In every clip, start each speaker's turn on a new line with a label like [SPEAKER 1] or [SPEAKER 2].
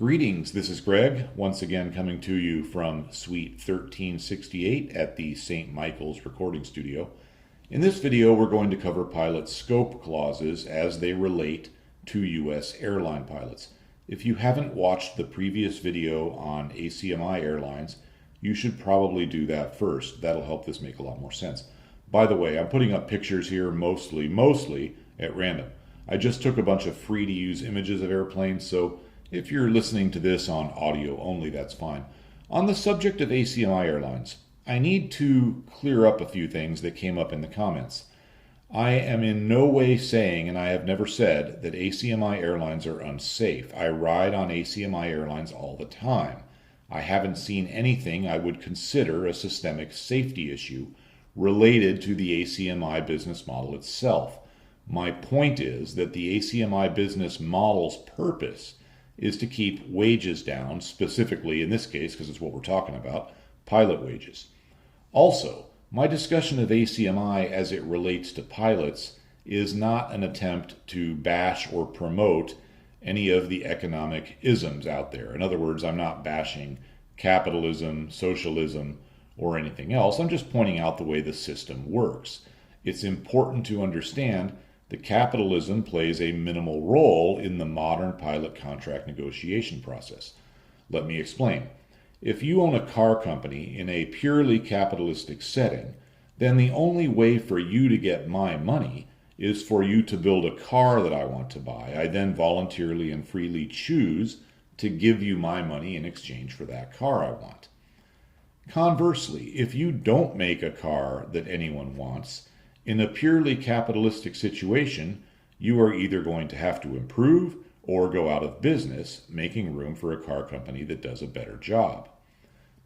[SPEAKER 1] Greetings, this is Greg, once again coming to you from Suite 1368 at the St. Michael's Recording Studio. In this video, we're going to cover pilot scope clauses as they relate to U.S. airline pilots. If you haven't watched the previous video on ACMI airlines, you should probably do that first. That'll help this make a lot more sense. By the way, I'm putting up pictures here mostly at random. I just took a bunch of free-to-use images of airplanes, so if you're listening to this on audio only, that's fine. On the subject of ACMI airlines, I need to clear up a few things that came up in the comments. I am in no way saying, and I have never said, that ACMI airlines are unsafe. I ride on ACMI airlines all the time. I haven't seen anything I would consider a systemic safety issue related to the ACMI business model itself. My point is that the ACMI business model's purpose is to keep wages down, specifically in this case, because it's what we're talking about, pilot wages. Also, my discussion of ACMI as it relates to pilots is not an attempt to bash or promote any of the economic isms out there. In other words, I'm not bashing capitalism, socialism, or anything else. I'm just pointing out the way the system works. It's important to understand that capitalism plays a minimal role in the modern pilot contract negotiation process. Let me explain. If you own a car company in a purely capitalistic setting, then the only way for you to get my money is for you to build a car that I want to buy. I then voluntarily and freely choose to give you my money in exchange for that car I want. Conversely, if you don't make a car that anyone wants, in a purely capitalistic situation, you are either going to have to improve or go out of business, making room for a car company that does a better job.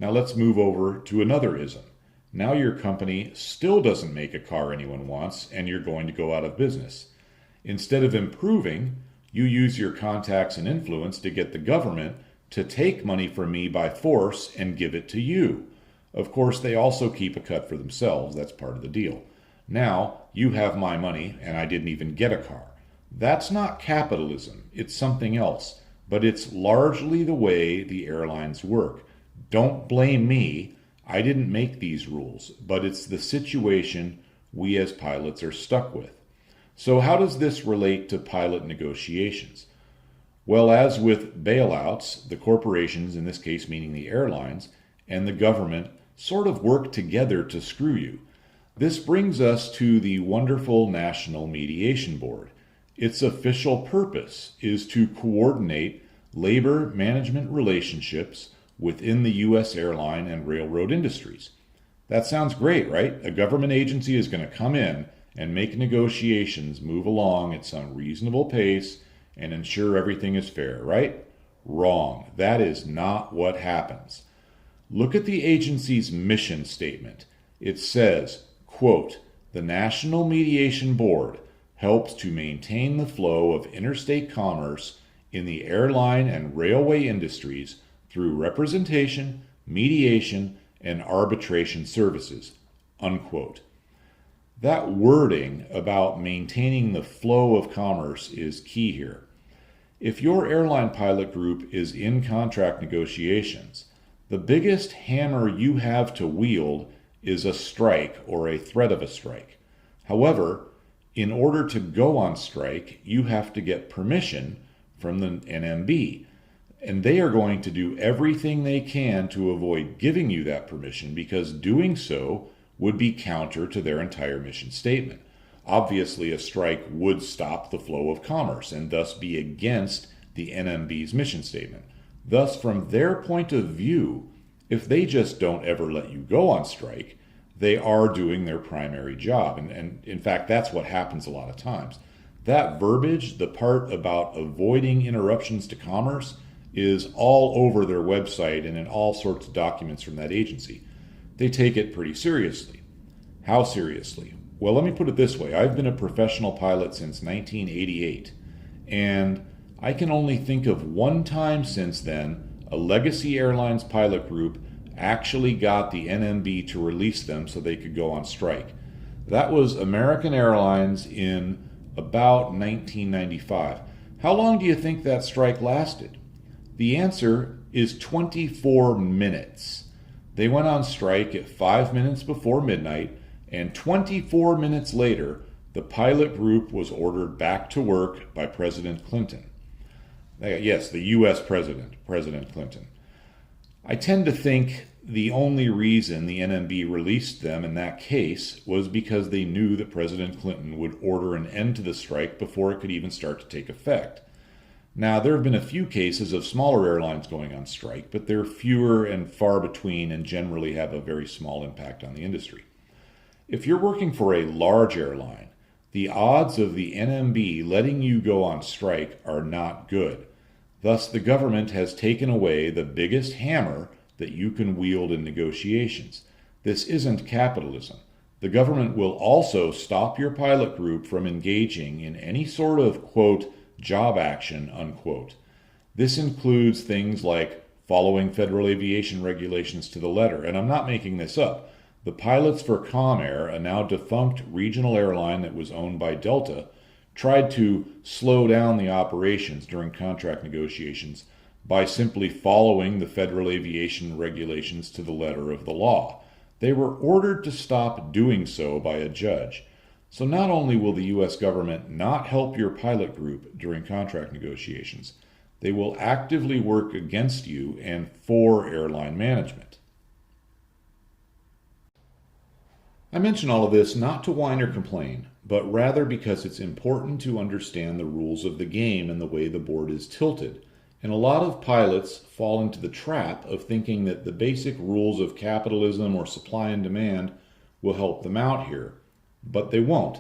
[SPEAKER 1] Now let's move over to another ism. Now your company still doesn't make a car anyone wants, and you're going to go out of business. Instead of improving, you use your contacts and influence to get the government to take money from me by force and give it to you. Of course, they also keep a cut for themselves. That's part of the deal. Now, you have my money, and I didn't even get a car. That's not capitalism. It's something else. But it's largely the way the airlines work. Don't blame me. I didn't make these rules, but it's the situation we as pilots are stuck with. So how does this relate to pilot negotiations? Well, as with bailouts, the corporations, in this case meaning the airlines, and the government sort of work together to screw you. This brings us to the wonderful National Mediation Board. Its official purpose is to coordinate labor management relationships within the U.S. airline and railroad industries. That sounds great, right? A government agency is going to come in and make negotiations move along at some reasonable pace and ensure everything is fair, right? Wrong. That is not what happens. Look at the agency's mission statement. It says, quote, "The National Mediation Board helps to maintain the flow of interstate commerce in the airline and railway industries through representation, mediation, and arbitration services," unquote. That wording about maintaining the flow of commerce is key here. If your airline pilot group is in contract negotiations, the biggest hammer you have to wield is a strike or a threat of a strike. However, in order to go on strike, you have to get permission from the NMB. And they are going to do everything they can to avoid giving you that permission, because doing so would be counter to their entire mission statement. Obviously, a strike would stop the flow of commerce and thus be against the NMB's mission statement. Thus, from their point of view, if they just don't ever let you go on strike, they are doing their primary job. And in fact, that's what happens a lot of times. That verbiage, the part about avoiding interruptions to commerce, is all over their website and in all sorts of documents from that agency. They take it pretty seriously. How seriously? Well, let me put it this way. I've been a professional pilot since 1988, and I can only think of one time since then a Legacy Airlines pilot group actually got the NMB to release them so they could go on strike. That was American Airlines in about 1995. How long do you think that strike lasted? The answer is 24 minutes. They went on strike at 5 minutes before midnight, and 24 minutes later, the pilot group was ordered back to work by President Clinton. Yes, the U.S. President, President Clinton. I tend to think the only reason the NMB released them in that case was because they knew that President Clinton would order an end to the strike before it could even start to take effect. Now, there have been a few cases of smaller airlines going on strike, but they're fewer and far between and generally have a very small impact on the industry. If you're working for a large airline, the odds of the NMB letting you go on strike are not good. Thus, the government has taken away the biggest hammer that you can wield in negotiations. This isn't capitalism. The government will also stop your pilot group from engaging in any sort of, quote, job action, unquote. This includes things like following federal aviation regulations to the letter, and I'm not making this up. The pilots for Comair, a now defunct regional airline that was owned by Delta, tried to slow down the operations during contract negotiations by simply following the federal aviation regulations to the letter of the law. They were ordered to stop doing so by a judge. So not only will the U.S. government not help your pilot group during contract negotiations, they will actively work against you and for airline management. I mention all of this not to whine or complain, but rather because it's important to understand the rules of the game and the way the board is tilted. And a lot of pilots fall into the trap of thinking that the basic rules of capitalism or supply and demand will help them out here. But they won't.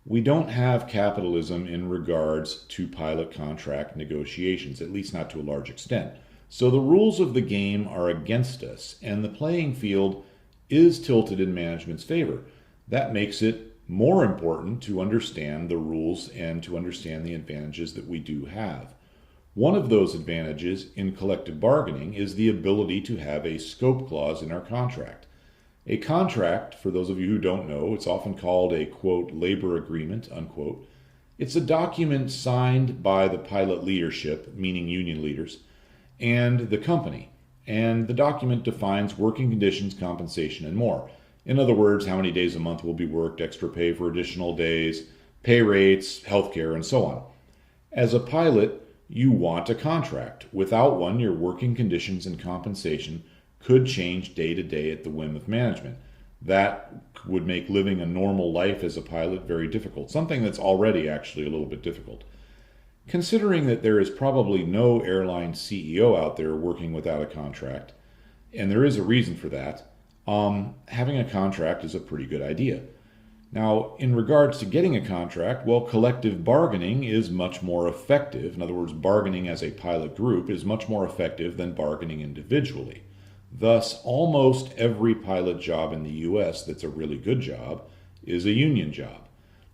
[SPEAKER 1] We don't have capitalism in regards to pilot contract negotiations, at least not to a large extent. So the rules of the game are against us, and the playing field is tilted in management's favor. That makes it more important to understand the rules and to understand the advantages that we do have. One of those advantages in collective bargaining is the ability to have a scope clause in our contract. A contract, for those of you who don't know, it's often called a, quote, labor agreement, unquote. It's a document signed by the pilot leadership, meaning union leaders, and the company. And the document defines working conditions, compensation, and more. In other words, how many days a month will be worked, extra pay for additional days, pay rates, healthcare, and so on. As a pilot, you want a contract. Without one, your working conditions and compensation could change day to day at the whim of management. That would make living a normal life as a pilot very difficult, something that's already actually a little bit difficult. Considering that there is probably no airline CEO out there working without a contract, and there is a reason for that, having a contract is a pretty good idea. Now, in regards to getting a contract, well, collective bargaining is much more effective. In other words, bargaining as a pilot group is much more effective than bargaining individually. Thus, almost every pilot job in the U.S. that's a really good job is a union job.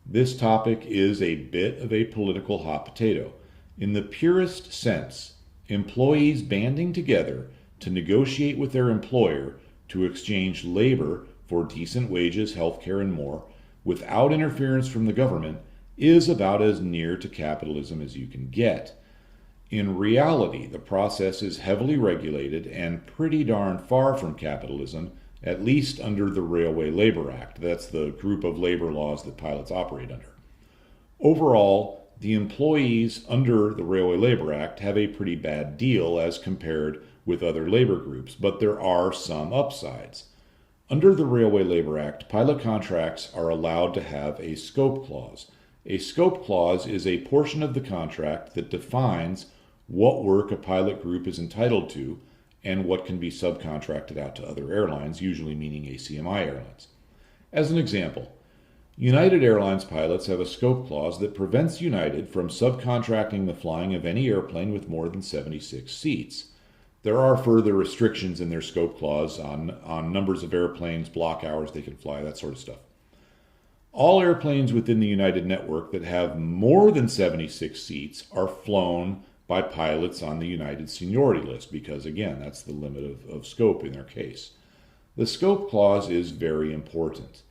[SPEAKER 1] This topic is a bit of a political hot potato. In the purest sense, employees banding together to negotiate with their employer to exchange labor for decent wages, health care, and more, without interference from the government, is about as near to capitalism as you can get. In reality, the process is heavily regulated and pretty darn far from capitalism, at least under the Railway Labor Act. That's the group of labor laws that pilots operate under. Overall, the employees under the Railway Labor Act have a pretty bad deal as compared with other labor groups, but there are some upsides. Under the Railway Labor Act, pilot contracts are allowed to have a scope clause. A scope clause is a portion of the contract that defines what work a pilot group is entitled to and what can be subcontracted out to other airlines, usually meaning ACMI airlines. As an example, United Airlines pilots have a scope clause that prevents United from subcontracting the flying of any airplane with more than 76 seats. There are further restrictions in their scope clause on numbers of airplanes, block hours they can fly, that sort of stuff. All airplanes within the United network that have more than 76 seats are flown by pilots on the United seniority list because, again, that's the limit of scope in their case. The scope clause is very important.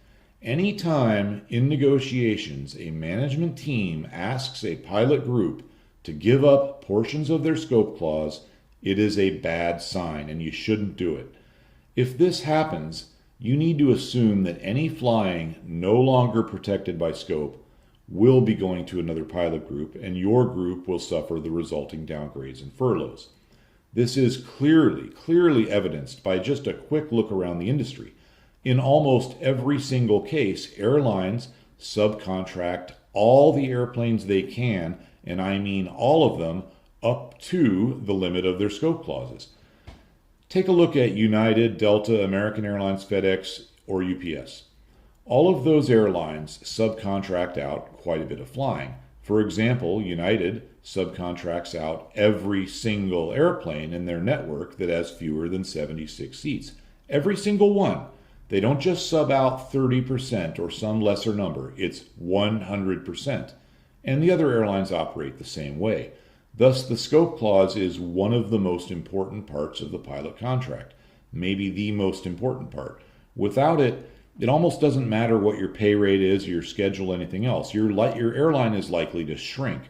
[SPEAKER 1] Anytime in negotiations a management team asks a pilot group to give up portions of their scope clause, It is a bad sign and you shouldn't do it. If this happens, you need to assume that any flying no longer protected by scope will be going to another pilot group, and your group will suffer the resulting downgrades and furloughs. This is clearly evidenced by just a quick look around the industry. In almost every single case, airlines subcontract all the airplanes they can, and I mean all of them, up to the limit of their scope clauses. Take a look at United, Delta, American Airlines, FedEx, or UPS. All of those airlines subcontract out quite a bit of flying. For example, United subcontracts out every single airplane in their network that has fewer than 76 seats. Every single one. They don't just sub out 30% or some lesser number. It's 100%. And the other airlines operate the same way. Thus, the scope clause is one of the most important parts of the pilot contract, maybe the most important part. Without it, it almost doesn't matter what your pay rate is, your schedule, anything else. Your airline is likely to shrink.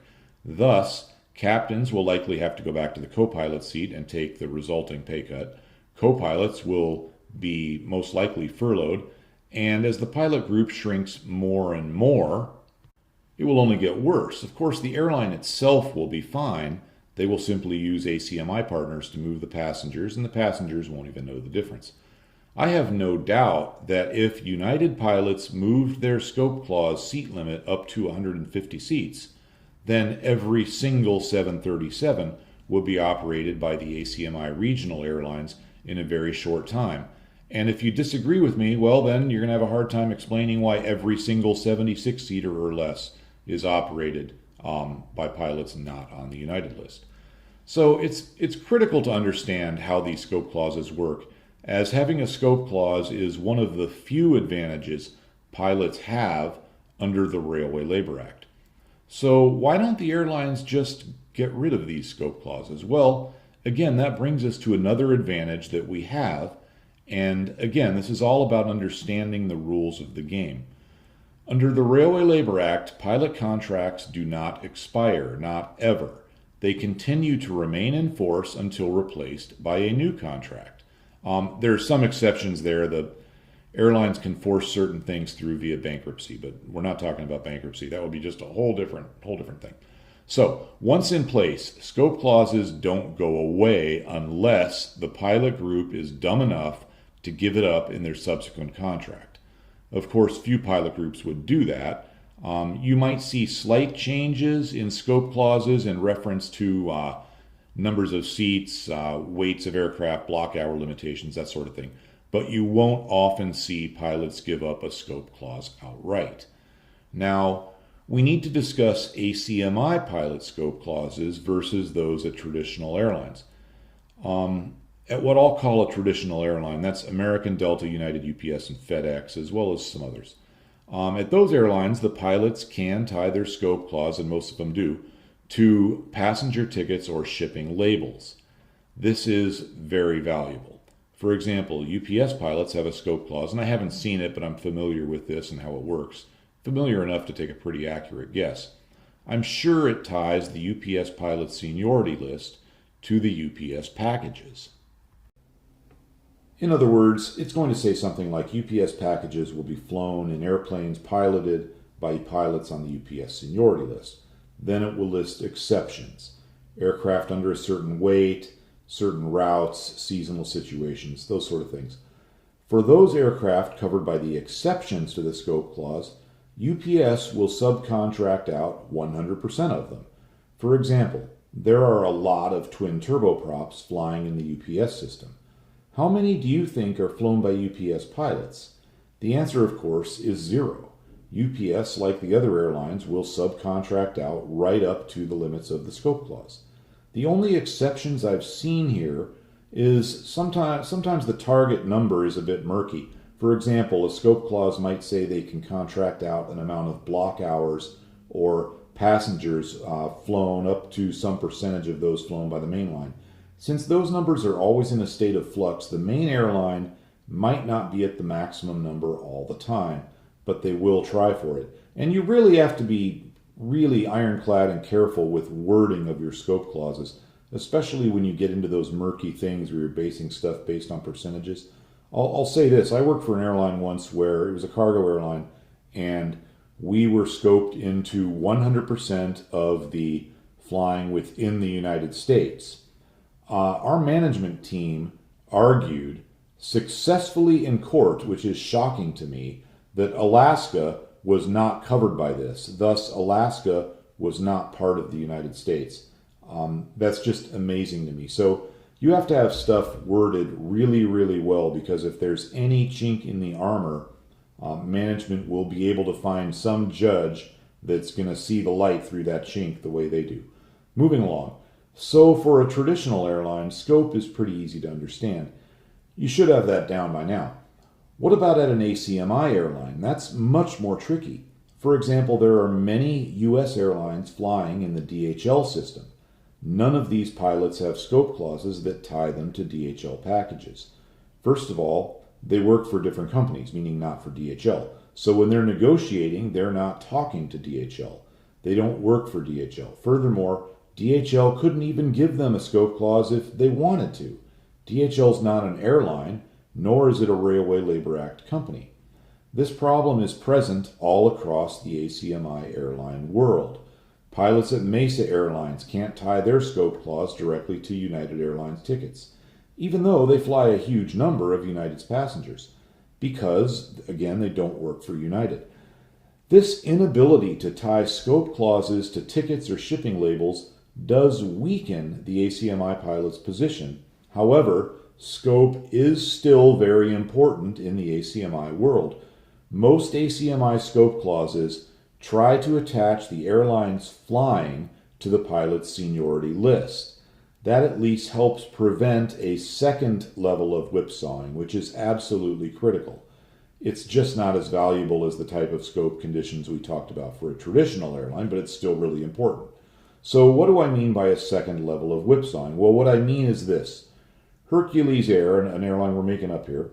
[SPEAKER 1] Thus, captains will likely have to go back to the co-pilot seat and take the resulting pay cut. Co-pilots will be most likely furloughed. And as the pilot group shrinks more and more, it will only get worse. Of course, the airline itself will be fine. They will simply use ACMI partners to move the passengers, and the passengers won't even know the difference. I have no doubt that if United pilots moved their scope clause seat limit up to 150 seats, then every single 737 would be operated by the ACMI regional airlines in a very short time. And if you disagree with me, well, then you're going to have a hard time explaining why every single 76-seater or less is operated by pilots not on the United list. So it's critical to understand how these scope clauses work, as having a scope clause is one of the few advantages pilots have under the Railway Labor Act. So why don't the airlines just get rid of these scope clauses? Well, again, that brings us to another advantage that we have. And again, this is all about understanding the rules of the game. Under the Railway Labor Act, pilot contracts do not expire, not ever. They continue to remain in force until replaced by a new contract. There are some exceptions there. The airlines can force certain things through via bankruptcy, but we're not talking about bankruptcy. That would be just a whole different thing. So once in place, scope clauses don't go away unless the pilot group is dumb enough to give it up in their subsequent contract. Of course, few pilot groups would do that. You might see slight changes in scope clauses in reference to numbers of seats, weights of aircraft, block hour limitations, that sort of thing. But you won't often see pilots give up a scope clause outright. Now, we need to discuss ACMI pilot scope clauses versus those at traditional airlines. At what I'll call a traditional airline, that's American, Delta, United, UPS, and FedEx, as well as some others. At those airlines, the pilots can tie their scope clause, and most of them do, to passenger tickets or shipping labels. This is very valuable. For example, UPS pilots have a scope clause, and I haven't seen it, but I'm familiar with this and how it works. Familiar enough to take a pretty accurate guess. I'm sure it ties the UPS pilot seniority list to the UPS packages. In other words, it's going to say something like UPS packages will be flown in airplanes piloted by pilots on the UPS seniority list. Then it will list exceptions, aircraft under a certain weight, certain routes, seasonal situations, those sort of things. For those aircraft covered by the exceptions to the scope clause, UPS will subcontract out 100% of them. For example, there are a lot of twin turboprops flying in the UPS system. How many do you think are flown by UPS pilots? The answer, of course, is 0. UPS, like the other airlines, will subcontract out right up to the limits of the scope clause. The only exceptions I've seen here is sometimes the target number is a bit murky. For example, a scope clause might say they can contract out an amount of block hours or passengers flown up to some percentage of those flown by the main line. Since those numbers are always in a state of flux, the main airline might not be at the maximum number all the time, but they will try for it. And you really have to be really ironclad and careful with wording of your scope clauses. especially when you get into those murky things where you're basing stuff based on percentages. I'll say this. I worked for an airline once where it was a cargo airline, and we were scoped into 100% of the flying within the United States. Our management team argued successfully in court, which is shocking to me, that Alaska was not covered by this. Thus, Alaska was not part of the United States. That's just amazing to me. So you have to have stuff worded really, really well, because if there's any chink in the armor, management will be able to find some judge that's going to see the light through that chink the way they do. Moving along. So for a traditional airline, scope is pretty easy to understand. You should have that down by now. What about at an ACMI airline? That's much more tricky. For example, there are many U.S. airlines flying in the DHL system. None of these pilots have scope clauses that tie them to DHL packages. First of all, they work for different companies, meaning not for DHL. So when they're negotiating, they're not talking to DHL. They don't work for DHL. Furthermore, DHL couldn't even give them a scope clause if they wanted to. DHL is not an airline, nor is it a Railway Labor Act company. This problem is present all across the ACMI airline world. Pilots at Mesa Airlines can't tie their scope clause directly to United Airlines tickets, even though they fly a huge number of United's passengers, because, again, they don't work for United. This inability to tie scope clauses to tickets or shipping labels does weaken the ACMI pilot's position. However, scope is still very important in the ACMI world. Most ACMI scope clauses try to attach the airline's flying to the pilot's seniority list. That at least helps prevent a second level of whipsawing, which is absolutely critical. It's just not as valuable as the type of scope conditions we talked about for a traditional airline, but it's still really important. So what do I mean by a second level of whipsawing? Well, what I mean is this. Hercules Air, an airline we're making up here,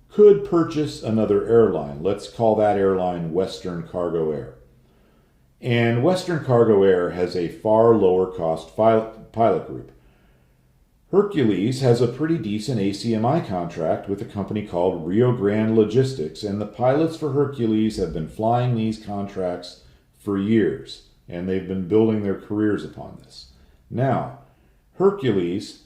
[SPEAKER 1] could purchase another airline. Let's call that airline Western Cargo Air. And Western Cargo Air has a far lower cost pilot group. Hercules has a pretty decent ACMI contract with a company called Rio Grande Logistics, and the pilots for Hercules have been flying these contracts for years, and they've been building their careers upon this. Now, Hercules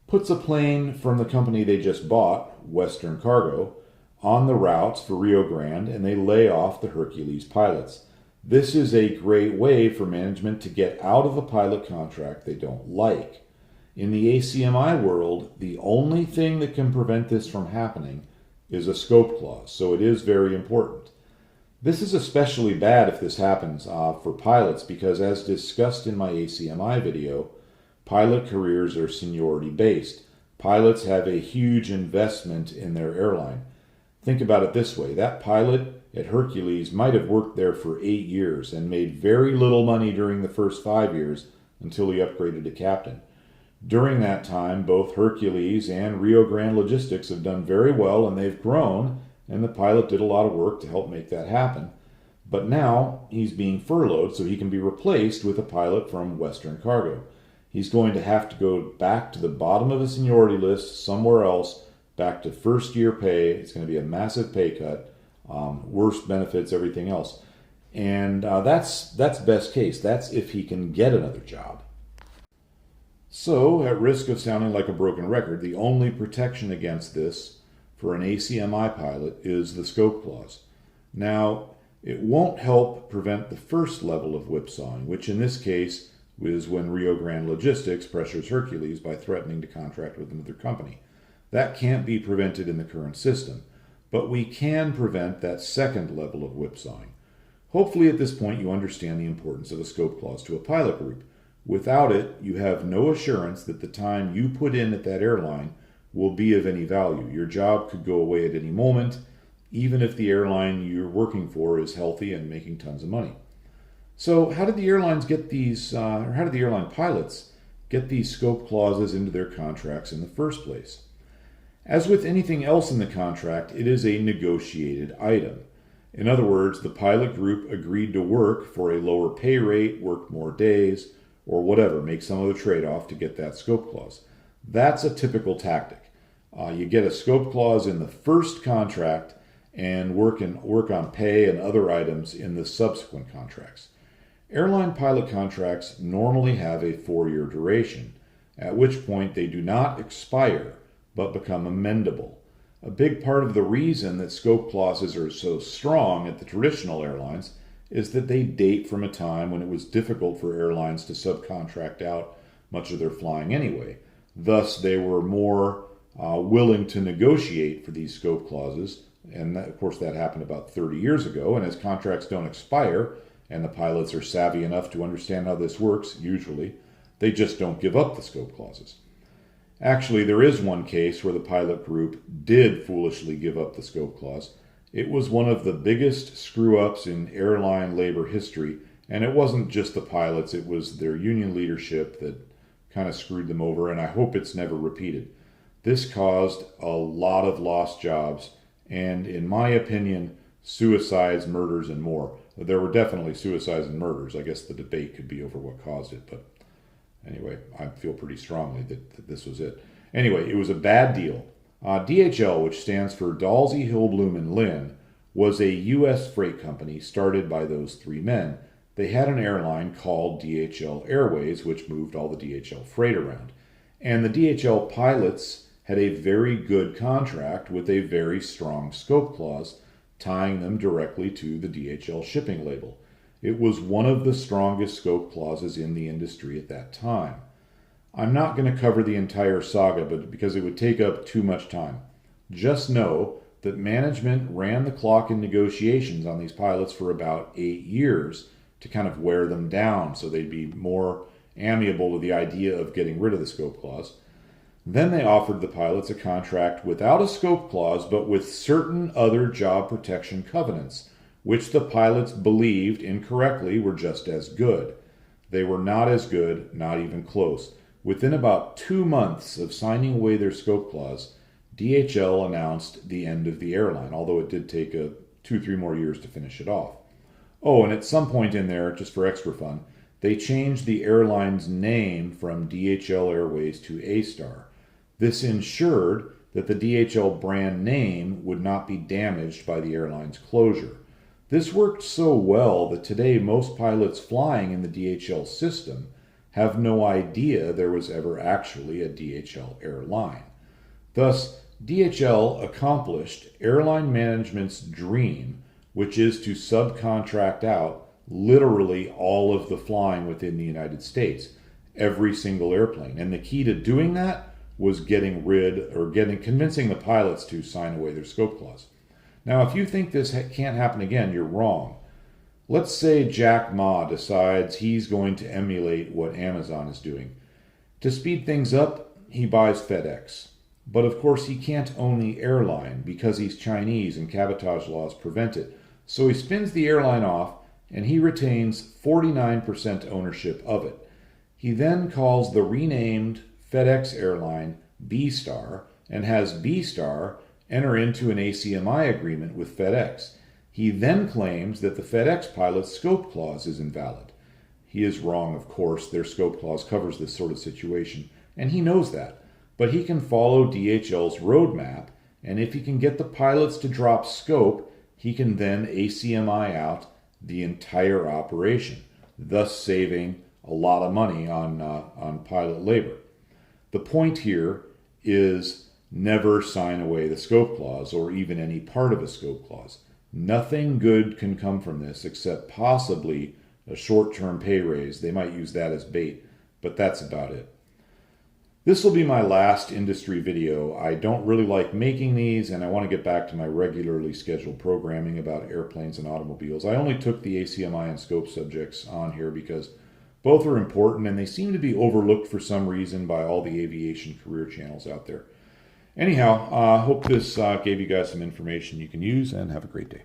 [SPEAKER 1] puts a plane from the company they just bought, Western Cargo, on the routes for Rio Grande, and they lay off the Hercules pilots. This is a great way for management to get out of a pilot contract they don't like. In the ACMI world, the only thing that can prevent this from happening is a scope clause, so it is very important. This is especially bad if this happens for pilots because, as discussed in my ACMI video, pilot careers are seniority based. Pilots have a huge investment in their airline. Think about it this way. That pilot at Hercules might have worked there for 8 years and made very little money during the first 5 years until he upgraded to captain. During that time, both Hercules and Rio Grande Logistics have done very well, and they've grown, and the pilot did a lot of work to help make that happen. But now he's being furloughed, so he can be replaced with a pilot from Western Cargo. He's going to have to go back to the bottom of the seniority list somewhere else, back to first year pay. It's going to be a massive pay cut, worse benefits, everything else. And that's best case. That's if he can get another job. So, at risk of sounding like a broken record, the only protection against this for an ACMI pilot is the scope clause. Now, it won't help prevent the first level of whipsawing, which in this case is when Rio Grande Logistics pressures Hercules by threatening to contract with another company. That can't be prevented in the current system, but we can prevent that second level of whipsawing. Hopefully at this point you understand the importance of a scope clause to a pilot group. Without it, you have no assurance that the time you put in at that airline will be of any value. Your job could go away at any moment, even if the airline you're working for is healthy and making tons of money. So how did the airlines get these, or how did the airline pilots get these scope clauses into their contracts in the first place? As with anything else in the contract, it is a negotiated item. In other words, the pilot group agreed to work for a lower pay rate, work more days, or whatever, make some other trade-off to get that scope clause. That's a typical tactic. You get a scope clause in the first contract and work on pay and other items in the subsequent contracts. Airline pilot contracts normally have a 4-year duration, at which point they do not expire but become amendable. A big part of the reason that scope clauses are so strong at the traditional airlines is that they date from a time when it was difficult for airlines to subcontract out much of their flying anyway. Thus, they were more willing to negotiate for these scope clauses, and of course that happened about 30 years ago, and as contracts don't expire, and the pilots are savvy enough to understand how this works, usually, they just don't give up the scope clauses. Actually, there is one case where the pilot group did foolishly give up the scope clause. It was one of the biggest screw-ups in airline labor history, and it wasn't just the pilots, it was their union leadership that kind of screwed them over, and I hope it's never repeated. This caused a lot of lost jobs, and in my opinion, suicides, murders, and more. There were definitely suicides and murders. I guess the debate could be over what caused it, but anyway, I feel pretty strongly that this was it. Anyway, it was a bad deal. DHL, which stands for Dalsey, Hillblum, and Lynn, was a U.S. freight company started by those three men. They had an airline called DHL Airways, which moved all the DHL freight around. And the DHL pilots had a very good contract with a very strong scope clause, tying them directly to the DHL shipping label. It was one of the strongest scope clauses in the industry at that time. I'm not going to cover the entire saga, but because it would take up too much time. Just know that management ran the clock in negotiations on these pilots for about 8 years to kind of wear them down so they'd be more amiable to the idea of getting rid of the scope clause. Then they offered the pilots a contract without a scope clause, but with certain other job protection covenants, which the pilots believed incorrectly were just as good. They were not as good, not even close. Within about 2 months of signing away their scope clause, DHL announced the end of the airline, although it did take 2-3 more years to finish it off. Oh, and at some point in there, just for extra fun, they changed the airline's name from DHL Airways to Astar. This ensured that the DHL brand name would not be damaged by the airline's closure. This worked so well that today most pilots flying in the DHL system have no idea there was ever actually a DHL airline. Thus, DHL accomplished airline management's dream, which is to subcontract out literally all of the flying within the United States, every single airplane. And the key to doing that was convincing the pilots to sign away their scope clause. Now, if you think this can't happen again, you're wrong. Let's say Jack Ma decides he's going to emulate what Amazon is doing. To speed things up, he buys FedEx. But of course he can't own the airline because he's Chinese and cabotage laws prevent it. So he spins the airline off and he retains 49% ownership of it. He then calls the renamed FedEx airline B-Star and has B-Star enter into an ACMI agreement with FedEx. He then claims that the FedEx pilot's scope clause is invalid. He is wrong, of course. Their scope clause covers this sort of situation, and he knows that. But he can follow DHL's roadmap, and if he can get the pilots to drop scope, he can then ACMI out the entire operation, thus saving a lot of money on pilot labor. The point here is never sign away the scope clause or even any part of a scope clause. Nothing good can come from this except possibly a short-term pay raise. They might use that as bait, but that's about it. This will be my last industry video. I don't really like making these, and I want to get back to my regularly scheduled programming about airplanes and automobiles. I only took the ACMI and scope subjects on here because both are important, and they seem to be overlooked for some reason by all the aviation career channels out there. Anyhow, I hope this gave you guys some information you can use, and have a great day.